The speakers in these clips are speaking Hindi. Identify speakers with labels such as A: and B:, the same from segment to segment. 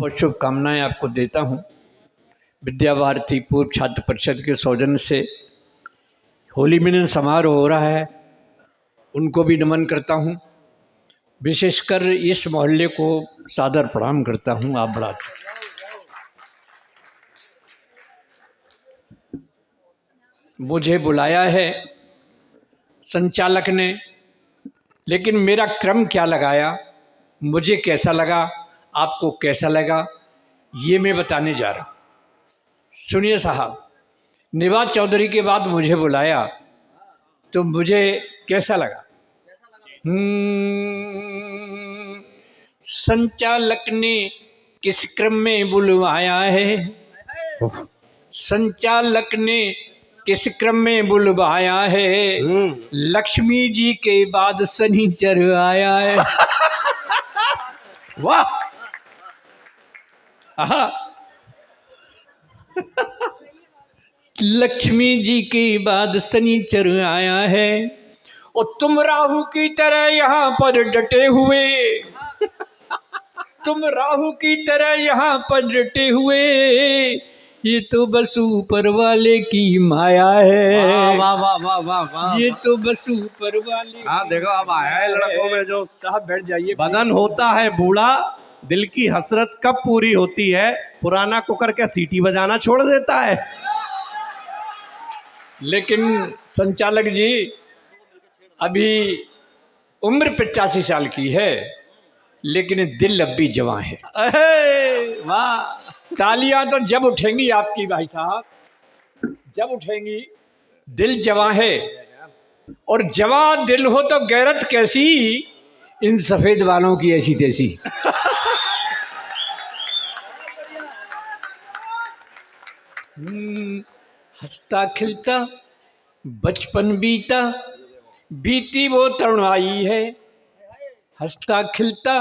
A: बहुत शुभकामनाएं आपको देता हूं। विद्या भारती पूर्व छात्र परिषद के सौजन्य से होली मिलन समारोह हो रहा है, उनको भी नमन करता हूं। विशेषकर इस मोहल्ले को सादर प्रणाम करता हूं। आप बड़ा मुझे बुलाया है संचालक ने, लेकिन मेरा क्रम क्या लगाया, मुझे कैसा लगा, आपको कैसा लगा, ये मैं बताने जा रहा हूँ। सुनिए साहब, निवाज चौधरी के बाद मुझे बुलाया तो मुझे कैसा लगा। संचालक ने किस क्रम में बुलवाया है, संचालक ने किस क्रम में बुलवाया है, लक्ष्मी जी के बाद शनिचर आया है।
B: वाह,
A: लक्ष्मी जी के बाद शनिचर आया है और तुम राहु की तरह यहाँ पर डटे हुए, तुम राहु की तरह यहाँ पर डटे हुए, ये तो बस ऊपर वाले की माया है।
B: वाह वाह वाह वाह वाह,
A: ये तो बस ऊपर वाले।
B: हाँ देखो अब आया है लड़कों में जो
A: साहब बैठ जाइए।
B: बदन होता है बूढ़ा, दिल की हसरत कब पूरी होती है, पुराना कुकर क्या सीटी बजाना छोड़ देता है।
A: लेकिन संचालक जी, अभी उम्र 85 साल की है, लेकिन दिल अब भी जवां है।
B: वाह,
A: तालियां तो जब उठेंगी आपकी भाई साहब, जब उठेंगी। दिल जवां है, और जवां दिल हो तो गैरत कैसी, इन सफेद बालों की ऐसी तैसी। हंसता खिलता बचपन बीता, बीती वो तरुणाई है। हंसता खिलता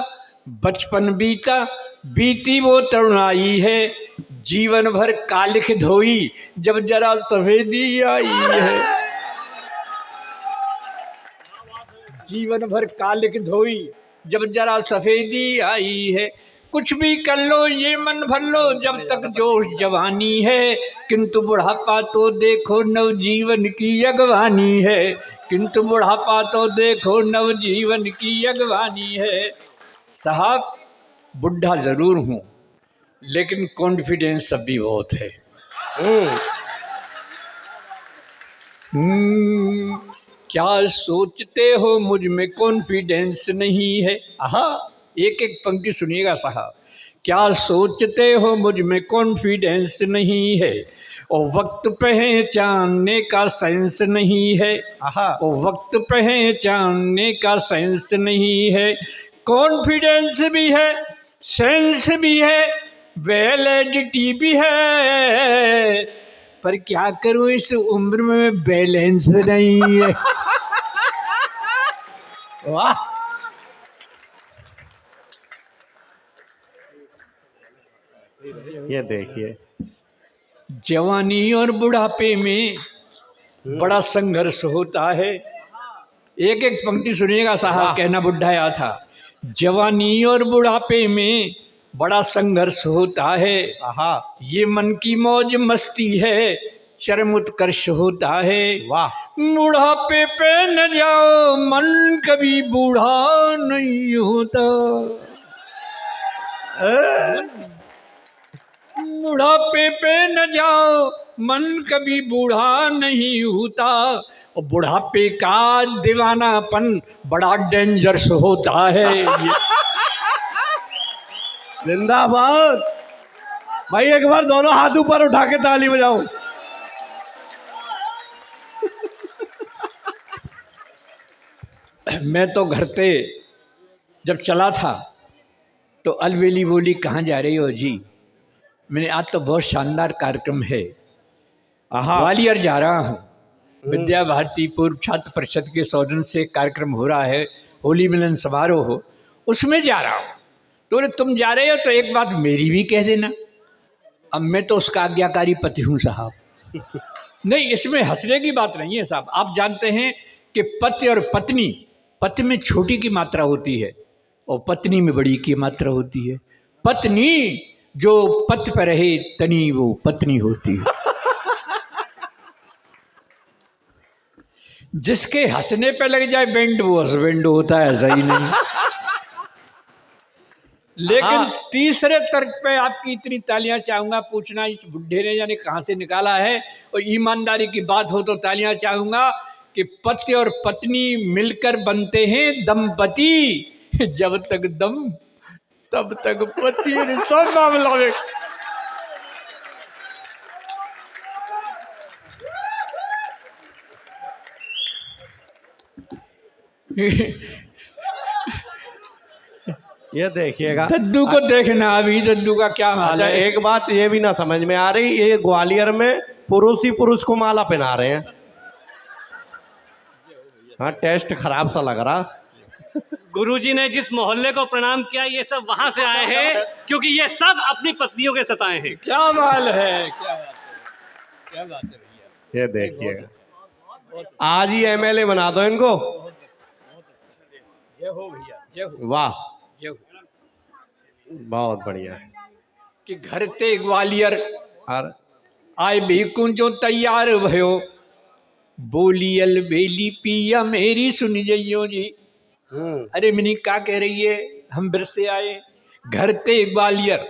A: बचपन बीता, बीती वो तरुणाई है। जीवन भर कालिख धोई, जब जरा सफेदी आई है। जीवन भर कालिख धोई, जब जरा सफेदी आई है। कुछ भी कर लो ये मन भर लो, जब तक जोश जवानी है, किंतु बुढ़ापा तो देखो नवजीवन की अगवानी है। किंतु बुढ़ापा तो देखो नवजीवन की अगवानी है। साहब, बुढ़ा ज़रूर हूँ, लेकिन कॉन्फिडेंस अभी बहुत है। क्या सोचते हो मुझ में कॉन्फिडेंस नहीं है। एक एक पंक्ति सुनिएगा साहब। क्या सोचते हो मुझ में कॉन्फिडेंस नहीं है, और वक्त पहचानने का सेंस नहीं है। और वक्त पहचानने का सेंस नहीं है। कॉन्फिडेंस भी है, सेंस भी है, वैलिडिटी भी है, पर क्या करूं इस उम्र में बैलेंस नहीं है।
B: वाह, ये देखिए,
A: जवानी और बुढ़ापे में बड़ा संघर्ष होता है। एक एक पंक्ति सुनिएगा साहब, कहना बुढ़ा या था। जवानी और बुढ़ापे में बड़ा संघर्ष होता है। ये मन की मौज मस्ती है, चरम उत्कर्ष होता है।
B: वाह,
A: बुढ़ापे पे न जाओ, मन कभी बूढ़ा नहीं होता। बुढ़ापे पे न जाओ, मन कभी बूढ़ा नहीं होता। और बुढ़ापे का दीवानापन बड़ा डेंजरस होता है।
B: जिंदाबाद भाई, एक बार दोनों हाथ ऊपर उठा के ताली बजाओ।
A: मैं तो घर पे जब चला था तो अलबेली बोली, कहाँ जा रही हो जी। मैंने आज तो बहुत शानदार कार्यक्रम है, ग्वालियर जा रहा हूँ। विद्या भारती पूर्व छात्र परिषद के सौजन्य से कार्यक्रम हो रहा है, होली मिलन समारोह हो, उसमें जा रहा हूँ। तो तुम जा रहे हो तो एक बात मेरी भी कह देना। अब मैं तो उसका आज्ञाकारी पति हूँ साहब। नहीं, इसमें हंसने की बात नहीं है साहब। आप जानते हैं कि पति और पत्नी, पति में छोटी की मात्रा होती है और पत्नी में बड़ी की मात्रा होती है। पत्नी जो पत पर रहे तनी वो पत्नी होती है। जिसके हंसने पे लग जाए बैंड वो हस्बैंड होता है, ऐसा ही नहीं। लेकिन तीसरे तर्क पे आपकी इतनी तालियां चाहूंगा, पूछना इस बुढ़े ने जाने कहां से निकाला है, और ईमानदारी की बात हो तो तालियां चाहूंगा कि पति और पत्नी मिलकर बनते हैं दंपति, जब तक दम तब तक पति। सब मामला में
B: ये देखिएगा,
A: दद्दू को देखना, अभी दद्दू का क्या हाल
B: अच्छा
A: है।
B: एक बात ये भी ना समझ में आ रही, ये ग्वालियर में पुरुष ही पुरुष को माला पहना रहे हैं। हाँ, टेस्ट खराब सा लग रहा।
C: गुरुजी ने जिस मोहल्ले को प्रणाम किया, ये सब वहां से आए हैं, क्योंकि ये सब अपनी पत्नियों के सताए हैं।
A: क्या बात है, क्या बात है, क्या बात है भैया।
B: ये देखिएगा, आज ही एमएलए बना दो इनको।
A: जय हो भैया, जय हो,
B: वाह,
A: जय हो।
B: बहुत बढ़िया।
A: कि घर ते ग्वालियर
B: और
A: आए बेकुंजो तैयार भयो, बोलियल बेली पिया मेरी सुन जइयो जी। अरे मिनी का कह रही है, हम बिर से आए, घर ते ग्वालियर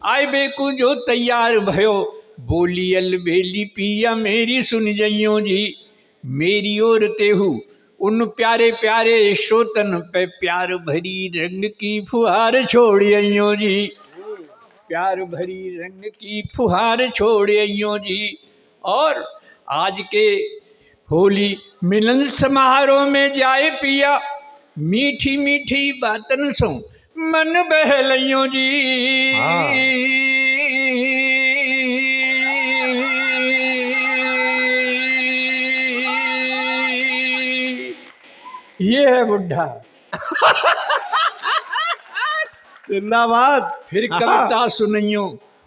A: आए बेकुंजो तैयार भयो, बोलियल बेली पिया मेरी सुन जइयो जी। मेरी ओर तेहू उन प्यारे प्यारे शोतन पे प्यार भरी रंग की फुहार छोड़ अइयो जी। प्यार भरी रंग की फुहार छोड़ अइयो जी। और आज के होली मिलन समारोह में जाए पिया, मीठी मीठी बातन सो मन बहलियो जी। ये है बुढ़ा।
B: जिंदाबाद।
A: फिर कविता सुनियो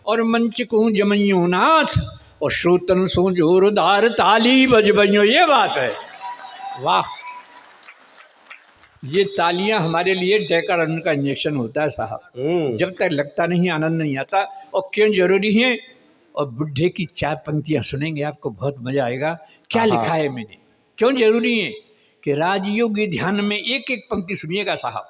A: और मंच को जमइयो नाथ, और श्रोतन सो जोरदार ताली बजबइयो। ये बात है,
B: वाह।
A: ये तालियां हमारे लिए डेकाडन का इंजेक्शन होता है साहब। जब तक लगता नहीं, आनंद नहीं आता। और क्यों जरूरी है, और बुढ़े की 4 पंक्तियां सुनेंगे, आपको बहुत मजा आएगा। क्या लिखा है मैंने, क्यों जरूरी है कि राजयोगी ध्यान में, एक एक पंक्ति सुनिएगा साहब,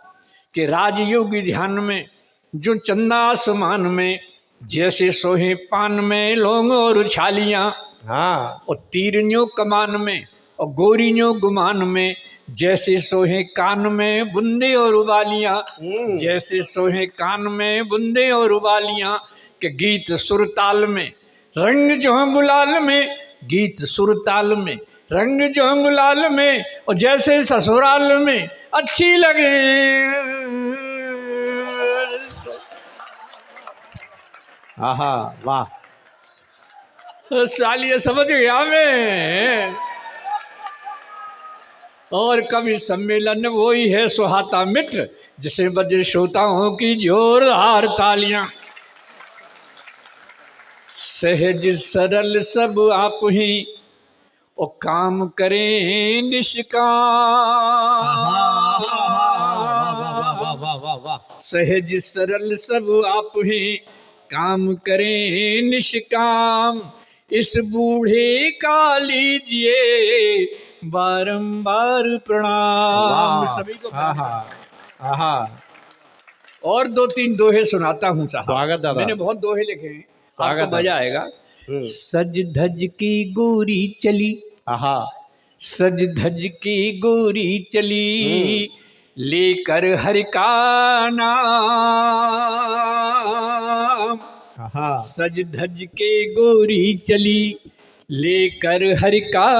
A: कि राजयोगी ध्यान में जो चंदा आसमान में, जैसे सोहे पान में लौंग और छालियां।
B: हाँ,
A: और तीरनियों कमान में और गोरियों गुमान में, जैसे सोहे कान में बुंदे और उबालियां। जैसे सोहे कान में बुंदे और उबालियां, के गीत सुरताल में रंग जो गुलाल में, गीत सुरताल में रंग जो गुलाल में, और जैसे ससुराल में अच्छी लगे।
B: आहा, वाह।
A: सालिए समझ गया मैं। और कवि सम्मेलन वही है सुहाता मित्र, जिसे बजे श्रोताओं की जोरदार तालियां। सहज सरल सब आप ही, और काम करें निष्काम। सहज सरल सब आप ही, काम करें निष्काम। इस बूढ़े का लीजिए बारंबार प्रणाम। सभी को
B: आहा।
A: और 2-3 दोहे सुनाता हूँ साहब।
B: स्वागत दादा।
A: मैंने बहुत दोहे लिखे हैं,
B: स्वागत
A: आपको मजा आएगा। सज धज की गोरी चली,
B: आहा,
A: सज धज की गोरी चली, लेकर हरि का नाम।
B: आहा।
A: सज धज के गोरी चली, लेकर हरि का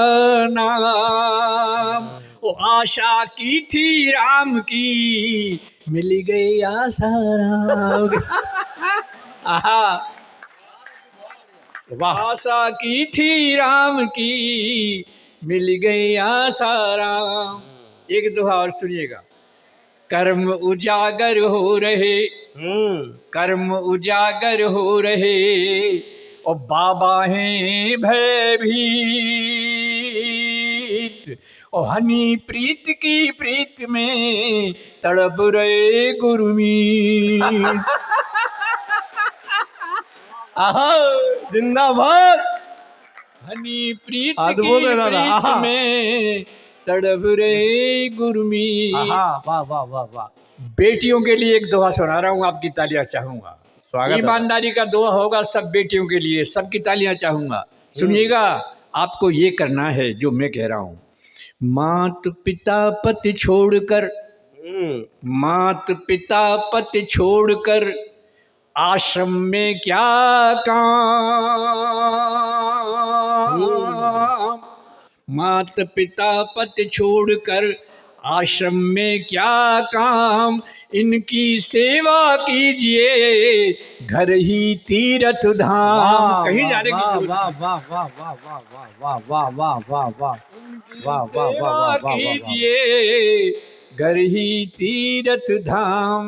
A: नाम। ओ आशा की थी राम की, मिल गई आशा राम।
B: आहा, वाह।
A: आशा की थी राम की, मिल गई आशा राम। एक दोहा और सुनिएगा। कर्म उजागर हो रहे, कर्म उजागर हो रहे, और बाबा हैं भयभीत। और हनी प्रीत की प्रीत में तड़प रहे गुरमीत।
B: आहा जिंदाबाद।
A: हनी प्रीत
B: अद्भुत
A: की
B: है दादा,
A: प्रीत
B: आहा।
A: में तड़प रहे गुरमी।
B: आहा वाह वाह वाह वाह।
A: बेटियों के लिए एक दुआ सुना रहा हूँ, आपकी तालियां चाहूंगा।
B: स्वागत है।
A: ईमानदारी का दुआ होगा सब बेटियों के लिए, सबकी तालियां चाहूंगा। सुनिएगा, आपको ये करना है जो मैं कह रहा हूँ। मात पिता पति छोड़कर, मात पिता पति छोड़कर आश्रम में क्या काम। मात पिता पति छोड़कर आश्रम में क्या काम, इनकी सेवा कीजिए घर ही तीर्थ धाम। कहीं जाने की जरूरत
B: वाह वाह वाह वाह वाह वाह वाह वाह वाह वाह
A: नहीं।
B: वाह वाह वाह
A: सेवा
B: वाह वाह।
A: कीजिए घर ही तीर्थ धाम।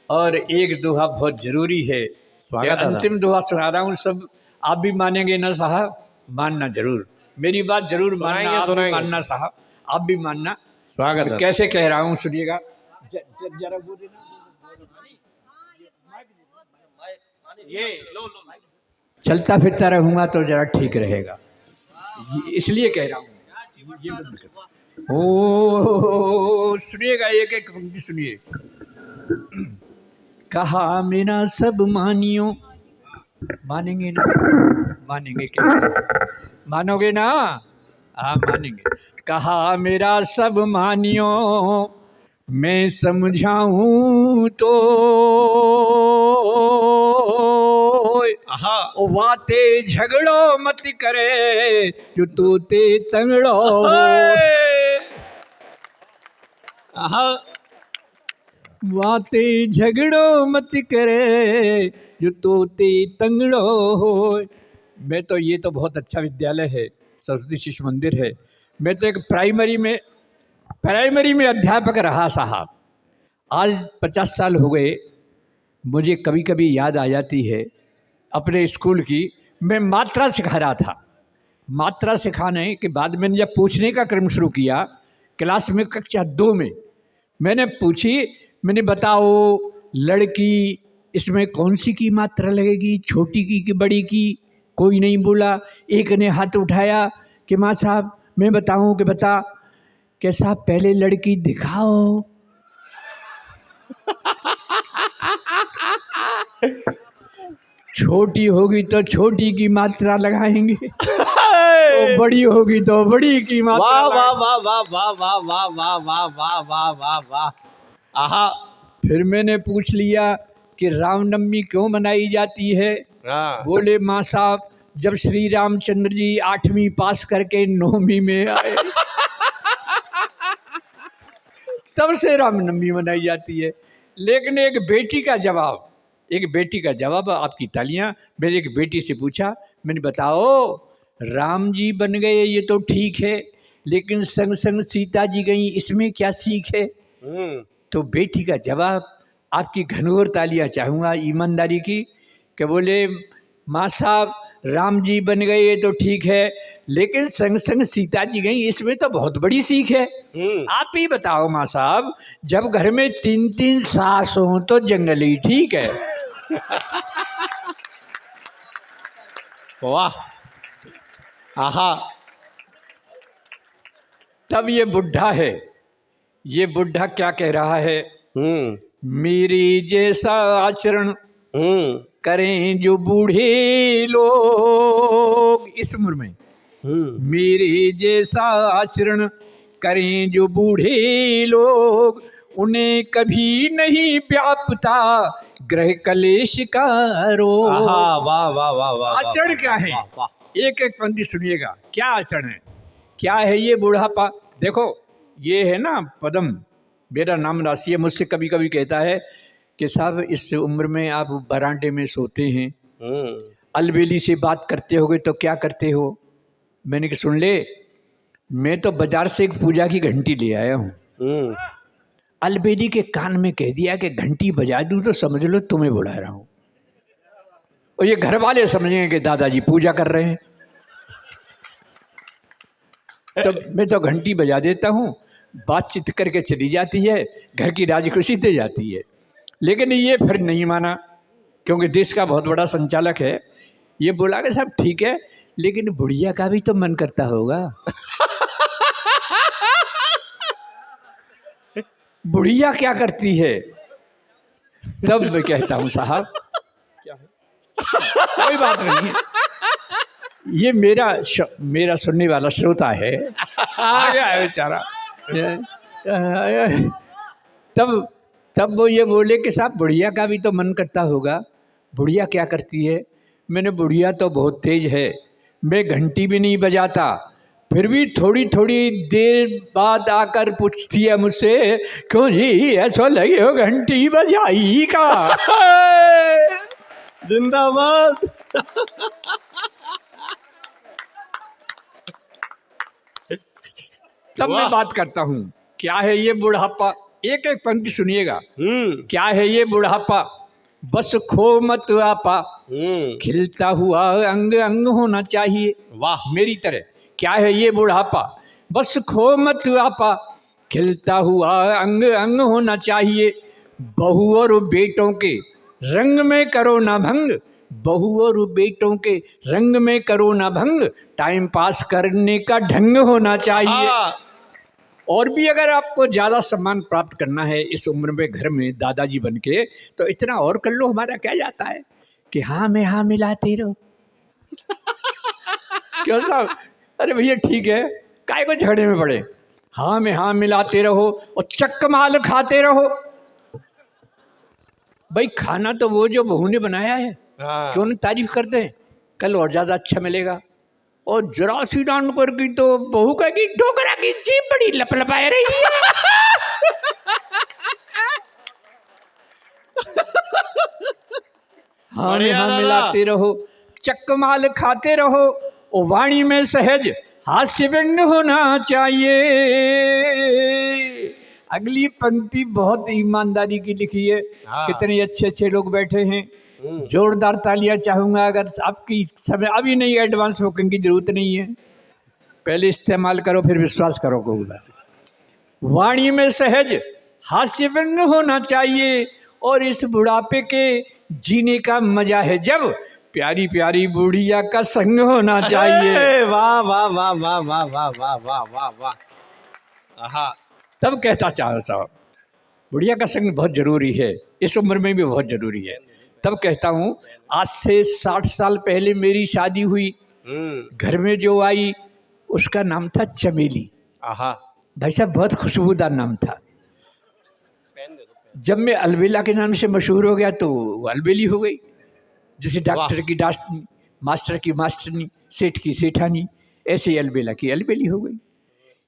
A: और एक दुआ बहुत जरूरी है,
B: स्वागत है।
A: अंतिम दुआ सुना रहा हूँ। सब आप भी मानेंगे ना साहब, मानना जरूर, मेरी बात जरूर मानना, आप भी मानना साहब, आप भी मानना।
B: स्वागत है।
A: कैसे कह रहा हूँ सुनिएगा, जरा बोले ना।
B: ये लो लो।
A: चलता फिरता रहूंगा तो जरा ठीक रहेगा, इसलिए कह रहा हूँ। ये बंद कर। ओ सुनिएगा, एक एक पंक्ति सुनिए। कहा मेरा सब मानियो, मानेंगे ना, मानेंगे क्या, मानोगे ना, हाँ मानेंगे। कहा मेरा सब मानियो मैं समझाऊं तो, ओ बातें झगड़ो मत करे जो तोते तंगड़ो। बातें झगड़ो मत करे जो तोते तंगड़ो हो। मैं तो, ये तो बहुत अच्छा विद्यालय है, सरस्वती शिशु मंदिर है। मैं तो एक प्राइमरी में अध्यापक रहा साहब। आज 50 साल हो गए। मुझे कभी कभी याद आ जाती है अपने स्कूल की। मैं मात्रा सिखा रहा था। मात्रा सिखाने के बाद मैंने जब पूछने का क्रम शुरू किया क्लास में, कक्षा 2 में मैंने पूछी, मैंने बताओ लड़की इसमें कौन सी की मात्रा लगेगी, छोटी की कि बड़ी की। कोई नहीं बोला। एक ने हाथ उठाया कि माँ साहब मैं बताऊं कि बता। कि साहब पहले लड़की दिखाओ। छोटी होगी तो छोटी की मात्रा लगाएंगे, तो बड़ी होगी तो बड़ी की मात्रा।
B: वाह वाह वाह वाह वाह वाह वाह वाह वाह वाह वाह वाह वाह। आहा।
A: फिर मैंने पूछ लिया कि रामनवमी क्यों मनाई जाती है। बोले माँ साहब जब श्री रामचंद्र जी 8वीं पास करके 9वीं में आए तब से रामनवमी मनाई जाती है। लेकिन एक बेटी का जवाब, आपकी तालियां। मैंने एक बेटी से पूछा, मैंने बताओ राम जी बन गए ये तो ठीक है, लेकिन संग संग सीता जी गई, इसमें क्या सीख है। तो बेटी का जवाब, आपकी घनघोर तालियां चाहूँगा ईमानदारी की, कि बोले माँ साहब राम जी बन गए ये तो ठीक है, लेकिन संग संग सीता जी गई, इसमें तो बहुत बड़ी सीख है। आप ही बताओ माँ साहब, जब घर में 3-3 सास हो तो जंगल ही ठीक है।
B: वाह। आहा।
A: तब ये बुढ़ा क्या कह रहा है। मेरी जैसा आचरण करें जो बूढ़े लोग इस उम्र में, मेरे जैसा आचरण करें जो बूढ़े लोग, उन्हें कभी नहीं व्यापता ग्रह कलेश का रोग।
B: वाह वाह वाह वाह।
A: आचरण क्या है, एक एक पंक्ति सुनिएगा। क्या आचरण है, क्या है ये बुढ़ापा। देखो ये है ना पदम, मेरा नाम राशि है। मुझसे कभी कभी कहता है कि साहब इस उम्र में आप बरांडे में सोते हैं, अलबेली से बात करते होगे तो क्या करते हो। मैंने कहा सुन ले, मैं तो बाजार से एक पूजा की घंटी ले आया हूँ। अलबेली के कान में कह दिया कि घंटी बजा दूँ तो समझ लो तुम्हें बुला रहा हूँ, और ये घर वाले समझेंगे कि दादाजी पूजा कर रहे हैं। तो मैं तो घंटी बजा देता हूँ, बातचीत करके चली जाती है, घर की राज खुशी दे जाती है। लेकिन ये फिर नहीं माना, क्योंकि देश का बहुत बड़ा संचालक है। ये बोला कि साहब ठीक है, लेकिन बुढ़िया का भी तो मन करता होगा। बुढ़िया क्या करती है? तब मैं कहता हूँ साहब क्या है? कोई बात नहीं है, ये मेरा सुनने वाला श्रोता है, आ गया है बेचारा। तब तब वो ये बोले कि साहब बुढ़िया का भी तो मन करता होगा। बुढ़िया क्या करती है? मैंने बुढ़िया तो बहुत तेज है, मैं घंटी भी नहीं बजाता, फिर भी थोड़ी थोड़ी देर बाद आकर पूछती है मुझसे, क्यों जी ऐसा लगे हो घंटी बजाई का?
B: जिंदाबाद।
A: तब मैं बात करता हूँ, क्या है ये बुढ़ापा? एक एक पंक्ति सुनिएगा। क्या है ये बुढ़ापा? बस खो मत आपा, खिलता हुआ अंग अंग होना चाहिए।
B: वाह।
A: मेरी तरह। क्या है ये बुढ़ापा? बस खो मत आपा, खिलता हुआ अंग अंग होना चाहिए। बहू और बेटों के रंग में करो ना भंग, बहू और बेटों के रंग में करो ना भंग, टाइम पास करने का ढंग होना चाहिए। और भी अगर आपको ज़्यादा सम्मान प्राप्त करना है इस उम्र में घर में दादाजी बन के, तो इतना और कर लो, हमारा क्या जाता है कि हाँ में हाँ मिलाते रहो। क्यों साहब? अरे भैया ठीक है, काय को झगड़े में पड़े? हाँ में हाँ मिलाते रहो और चक्क माल खाते रहो। भाई खाना तो वो जो बहू ने बनाया है, क्यों न तारीफ करते हैं, कल और ज़्यादा अच्छा मिलेगा। और जरा सी डांड पर की तो बहू का की ठोकरा की जीभ बड़ी लपलपाए रही है। हाँ में हाँ मिलाते रहो, चक्क माल खाते रहो, और वाणी में सहज हास्य व्यंग होना चाहिए। अगली पंक्ति बहुत ईमानदारी की लिखी है। कितने अच्छे अच्छे लोग बैठे हैं, जोरदार तालियां चाहूंगा। अगर आपकी समय अभी नहीं, एडवांस बुकिंग की जरूरत नहीं है, पहले इस्तेमाल करो फिर विश्वास करो। कोई बात, वाणी में सहज हास्य व्यंग होना चाहिए, और इस बुढ़ापे के जीने का मजा है जब प्यारी प्यारी बुढ़िया का संग होना चाहिए।
B: वाह वाह वाह वाह वाह वाह वाह वाह वाह वाह।
A: तब कहता चाहो साहब बुढ़िया का संग बहुत जरूरी है, इस उम्र में भी बहुत जरूरी है। तब कहता हूँ, आज से 60 साल पहले मेरी शादी हुई, घर में जो आई उसका नाम था चमेली। भाई साहब बहुत खुशबूदार नाम था। जब मैं अलबेला के नाम से मशहूर हो गया तो अलबेली हो गई। जैसे डॉक्टर की डॉक्टरनी, मास्टर की मास्टरनी, सेठ की सेठानी, ऐसे ही अलबेला की अलबेली हो गई।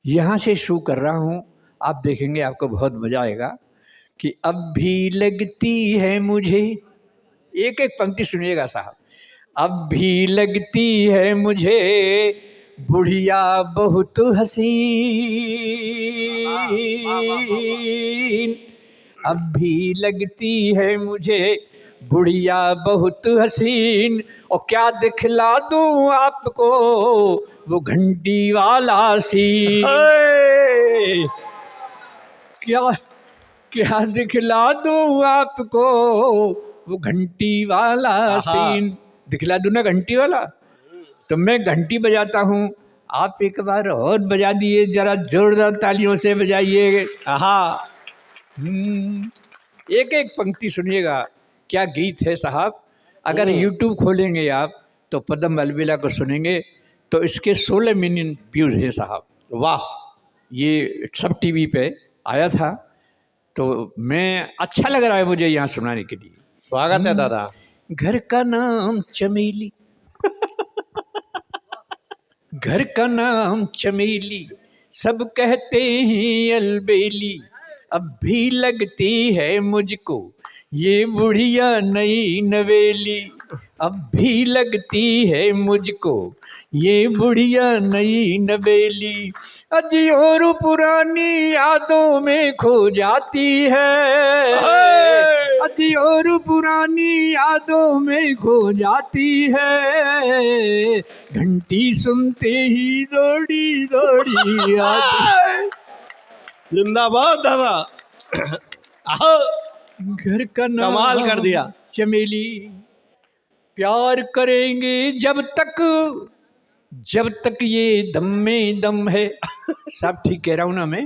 A: यहाँ से शुरू कर रहा हूँ, आप देखेंगे आपको बहुत मजा आएगा कि अब भी लगती है मुझे, एक एक पंक्ति सुनिएगा साहब। अब भी लगती है मुझे बुढ़िया बहुत हसीन, अब भी लगती है मुझे बुढ़िया बहुत हसीन, और क्या दिखला दूं आपको वो घंटी वाला सीन। क्या दिखला दूं आपको वो घंटी वाला सीन। दिखला दूं ना घंटी वाला? तो मैं घंटी बजाता हूँ, आप एक बार और बजा दिए, जरा जोरदार तालियों से बजाइए। एक एक पंक्ति सुनिएगा, क्या गीत है साहब। अगर YouTube खोलेंगे आप तो पदम अलबेला को सुनेंगे तो इसके 16 मिलियन व्यूज हैं साहब।
B: वाह।
A: ये सब टीवी पे आया था, तो मैं अच्छा लग रहा है मुझे यहाँ सुनाने के लिए।
B: स्वागत है दादा।
A: घर का नाम चमेली, घर का नाम चमेली, सब कहते हैं अलबेली, अब भी लगती है मुझको ये बुढ़िया नई नवेली, अब भी लगती है मुझको ये बुढ़िया नई नवेली, अजी और पुरानी यादों में खो जाती है, अजी और पुरानी यादों में खो जाती है, घंटी सुनते ही दौड़ी दौड़ी आती।
B: जिंदाबाद दादा।
A: घर का नाम
B: कमाल कर दिया।
A: चमेली, प्यार करेंगे जब तक ये दम में दम है। सब ठीक कह रहा हूं ना मैं?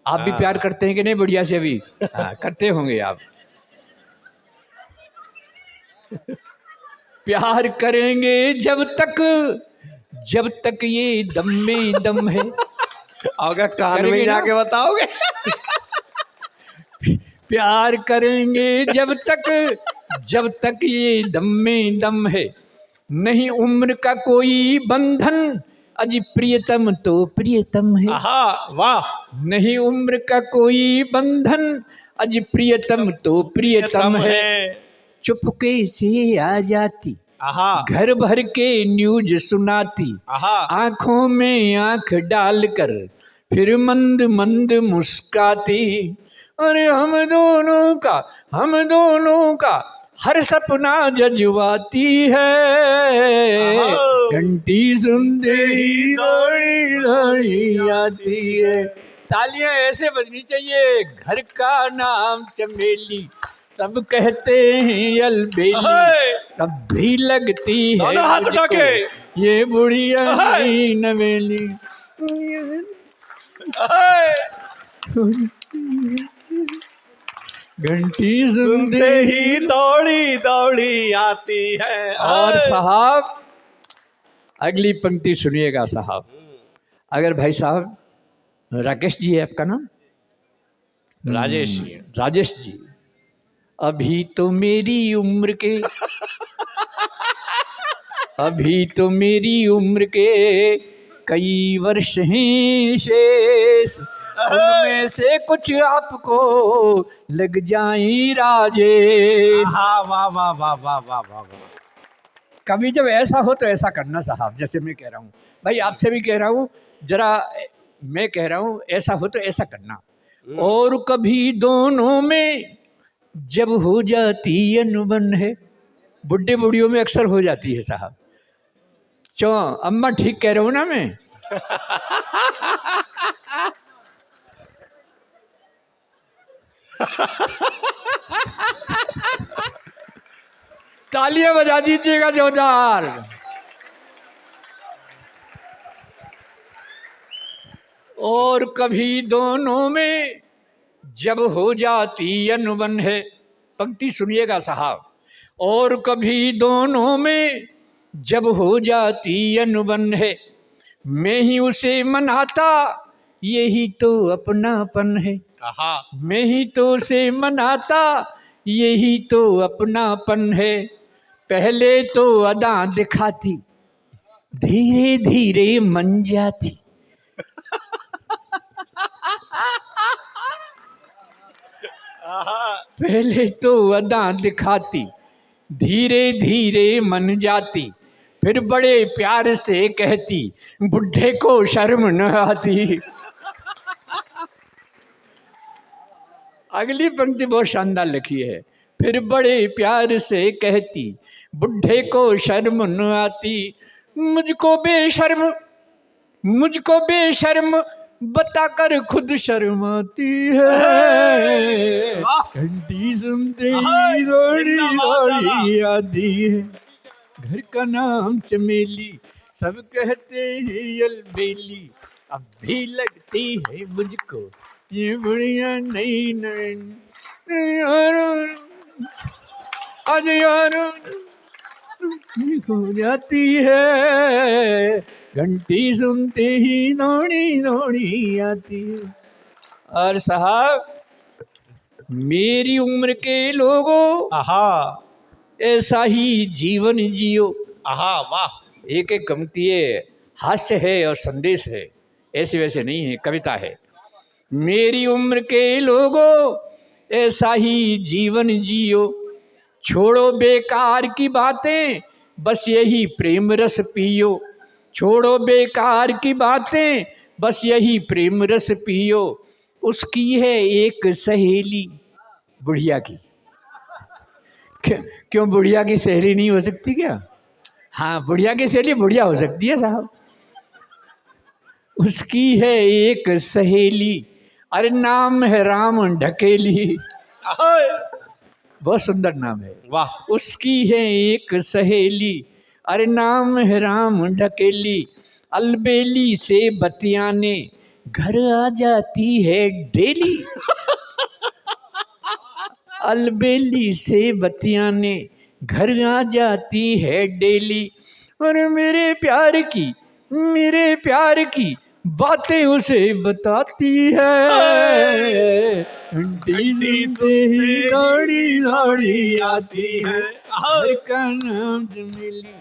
A: आप भी प्यार करते हैं कि नहीं बढ़िया से? अभी हाँ करते होंगे आप। प्यार करेंगे जब तक ये दम में दम है।
B: आओगे कान में
A: करेंगे ना?
B: जाके बताओगे।
A: प्यार करेंगे जब तक ये दम में दम है। नहीं उम्र का कोई बंधन, अजी प्रियतम तो प्रियतम है।
B: आहा वाह।
A: नहीं उम्र का कोई बंधन, अजी प्रियतम तो प्रियतम है। चुपके से आ जाती,
B: आहा
A: घर भर के न्यूज सुनाती,
B: आहा
A: आंखों में आंख डालकर फिर मंद मंद मुस्काती। अरे हम दोनों का हर सपना जज्बाती है। घंटी सुनते ही दौड़ी दौड़ी आती है। तालियां ऐसे बजनी चाहिए। घर का नाम चमेली, सब कहते हैं अलबेली, अब भी लगती है
B: दोनों हाथ उठा
A: मुझको
B: के।
A: ये बुढ़िया नई नवेली। घंटी
B: सुनते ही दौड़ी दौड़ी आती है।
A: और साहब अगली पंक्ति सुनिएगा साहब। अगर भाई साहब राकेश जी है आपका नाम?
B: राजेश
A: राजेश जी, अभी तो मेरी उम्र के कई वर्ष हैं शेष, उनमें से कुछ आपको लग जाए राजेश।
B: वाह वाह वाह वाह वाह वाह वाह।
A: कभी जब ऐसा हो तो ऐसा करना साहब। जैसे मैं कह रहा हूँ भाई, आपसे भी कह रहा हूँ, जरा मैं कह रहा हूँ ऐसा हो तो ऐसा करना। और कभी दोनों में जब हो जाती अनबन है, बुढ़े बुढ़ियों में अक्सर हो जाती है साहब। अम्मा ठीक कह रहा हूँ ना मैं? तालियां बजा दीजिएगा जोरदार। और कभी दोनों में जब हो जाती अनबन है, पंक्ति सुनिएगा साहब। और कभी दोनों में जब हो जाती अनबन है, मैं ही उसे मनाता, यही तो अपनापन है। मैं ही तो उसे मनाता, यही तो अपनापन है। पहले तो अदा दिखाती, धीरे धीरे मन जाती। पहले तो अदा दिखाती, धीरे धीरे मन जाती, फिर बड़े प्यार से कहती, बुढ़े को शर्म न आती। अगली पंक्ति बहुत शानदार लिखी है। फिर बड़े प्यार से कहती, बुढ़े को शर्म न आती। मुझको बेशर्म बताकर खुद शर्माती है। घंटी सुनते ही दौड़ी दौड़ी आती है। घर का नाम चमेली, सब कहते हैं अलबेली, अब भी लगती है मुझको ये बढ़िया नई नई। आज यार हो जाती है। घंटी सुनते ही दौड़ी दौड़ी आती है। और साहब मेरी उम्र के लोगों,
B: आहा
A: ऐसा ही जीवन जियो।
B: आहा वाह।
A: एक एक पंक्ति हास्य है और संदेश है, ऐसे वैसे नहीं है, कविता है। मेरी उम्र के लोगों, ऐसा ही जीवन जियो, छोड़ो बेकार की बातें, बस यही प्रेम रस पियो। छोड़ो बेकार की बातें, बस यही प्रेम रस पियो। उसकी है एक सहेली, बुढ़िया की। क्यों बुढ़िया की सहेली नहीं हो सकती क्या? हाँ, बुढ़िया की सहेली बुढ़िया हो सकती है साहब। उसकी है एक सहेली, अरे नाम है राम ढकेली। बहुत सुंदर नाम है।
B: वाह।
A: उसकी है एक सहेली, अरे नाम है राम ढकेली, अलबेली से बतियाने घर आ जाती है डेली। अलबेली से बतियाने घर आ जाती है डेली, और मेरे प्यार की बातें उसे बताती है। डीजल से ही दौड़ी दौड़ी आती है, घर का नाम चमेली,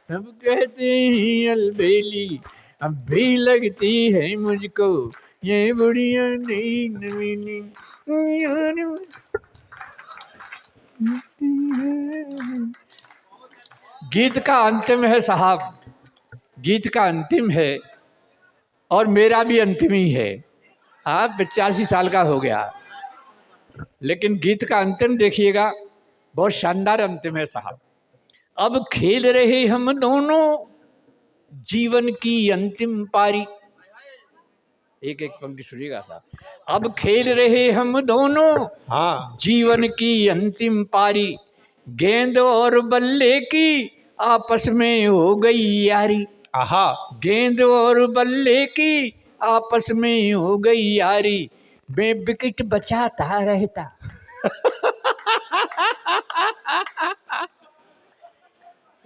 A: सब कहते हैं अलबेली, अब भी लगती है मुझको ये बुढ़िया नई नवेली। गीत का अंतिम है साहब, गीत का अंतिम है, और मेरा भी अंतिम ही है। आप 85 साल का हो गया, लेकिन गीत का अंतिम देखिएगा, बहुत शानदार अंतिम है साहब। अब खेल रहे हम दोनों जीवन की अंतिम पारी, एक एक पंक्ति सुनिएगा साहब। अब खेल रहे हम दोनों
B: हाँ।
A: जीवन की अंतिम पारी, गेंद और बल्ले की आपस में हो गई यारी।
B: आहा।
A: गेंद और बल्ले की आपस में हो गई यारी, मैं विकेट बचाता रहता।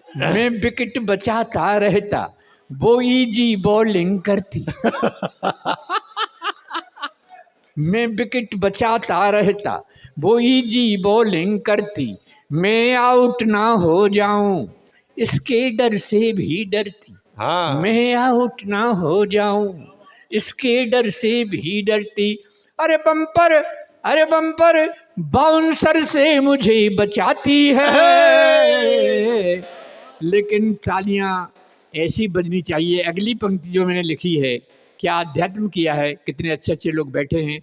A: मैं विकेट बचाता रहता, वो इजी बॉलिंग करती। मैं विकेट बचाता रहता, वो इजी बॉलिंग करती, मैं आउट ना हो जाऊं इसके डर से भी डरती।
B: हाँ।
A: मैं आउट ना हो जाऊं इसके डर से भी डरती। अरे बम्पर बाउंसर से मुझे बचाती है। लेकिन तालियां ऐसी बजनी चाहिए। अगली पंक्ति जो मैंने लिखी है, क्या अध्यात्म किया है, कितने अच्छे अच्छे लोग बैठे हैं।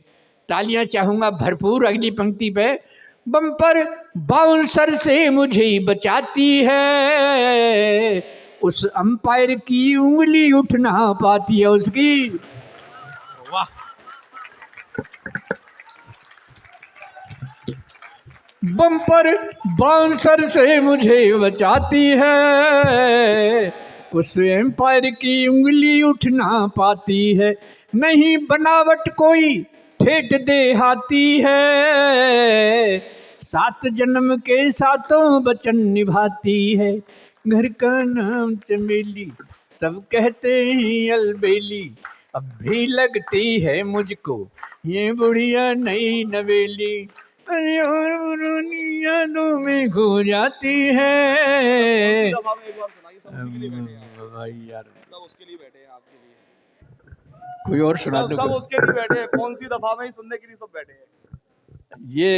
A: तालियां चाहूंगा भरपूर अगली पंक्ति पे। बम्पर बाउंसर से मुझे बचाती है, उस अंपायर की उंगली उठ ना पाती है उसकी।
B: वाह।
A: बम्पर बाउंसर से मुझे बचाती है, उस एम्पायर की उंगली उठ ना पाती है। नहीं बनावट कोई ठेठ देहाती है, 7 जन्म के सातों वचन निभाती है। घर का नाम चमेली, सब कहते हैं अलबेली, अब भी लगती है मुझको ये बुढ़िया नई नवेली। अरे और पुरानी यादों में खो जाती है।
D: दफा में एक बार सुनाइए, सब उसी के लिए बैठे हैं।
A: भाई यार,
D: सब उसके लिए बैठे हैं, आपके लिए।
A: कोई और सुना
D: सब
A: दो।
D: सब उसके लिए बैठे हैं, कौन सी दफा में ही सुनने के लिए सब बैठे हैं।
A: ये